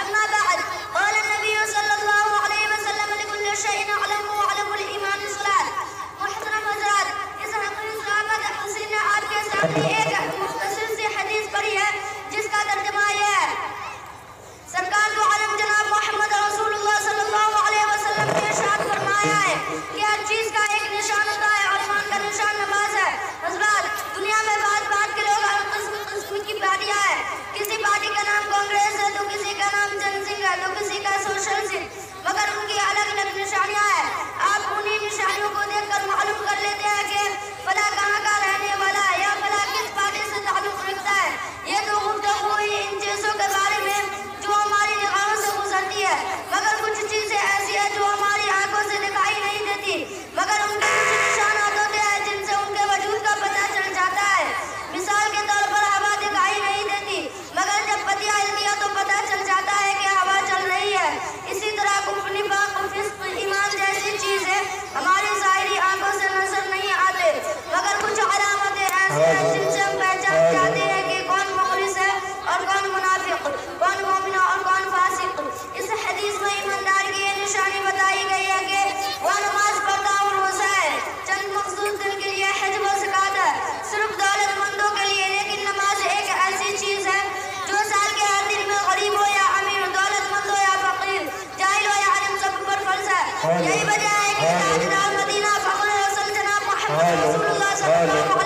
أما بعد قال النبي صلى الله عليه وسلم لكل شيء علم وعلم الإيمان الصلاة. محترم حضرات، اس حدیث حسین نے آپ کے سامنے ایک مختصر سی حدیث پڑھی ہے جس کا ترجمہ یہ ہے. سرکار دو عالم جناب محمد رسول اللہ صلی اللہ علیہ وسلم نے ارشاد فرمایا ہے کہ ہر چیز کا ایک نشان ہوتا ہے اور ایمان کا نشان نماز ہے. حضرات، دنیا میں بات کے لوگ ہر قسم کی پارٹیاں ہیں. کسی پارٹی کا نام کانگریس ہے تو کسی کا نام جن سنگھ ہے تو کسی کا سوشلسٹ، مگر ان کی الگ الگ نشانیاں ہیں. آپ انہی نشانیوں کو دیکھ کر معلوم کر لیتے ہیں کہ فلاں کہاں کا رہنے والا ہے یا فلاں کس پارٹی سے تعلق رکھتا ہے. یہ تو گفتگو ہی ان چیزوں کے بارے میں جو ہماری نگاہوں سے گزرتی ہے، مگر کچھ چیزیں ایسی ہیں جو ہماری آنکھوں سے دکھائی نہیں دیتی، مگر ان کے کچھ نشانات ہوتے ہیں جن سے ان کے وجود کا پتہ چل جاتا ہے. مثال کے طور پر ہوا دکھائی نہیں دیتی، مگر جب پتیاں ہلتی ہیں تو پتہ چل جاتا ہے کہ ہوا چل رہی ہے. اسی طرح کفر، نفاق، فسق، ایمان جیسی چیزیں ہماری ظاہری آنکھوں سے نظر نہیں آتے، مگر کچھ علامتیں ایسی ہیں جن سے ہم پہچان جاتے ہیں کہ کون مخلص ہے اور کون منافق، کون مومن اور کون فاسق. اس حدیث میں ایماندار کی یہ نشانی بتائی گئی ہے کہ وہ نماز پڑھتا اور روزہ ہے. چند مخصوص دن کے لیے حج و زکات ہے، صرف دولت مندوں کے لیے. لیکن نماز ایک ایسی چیز ہے جو سال کے ہر دن میں غریب ہو یا امیر، دولت مند ہو یا فقیر، جاہل ہو یا عالم، سب پر فرض ہے. یہی وجہ ہے کہ تاجدار مدینہ فخر رسول جناب محمد رسول اللہ صلی اللہ علیہ وسلم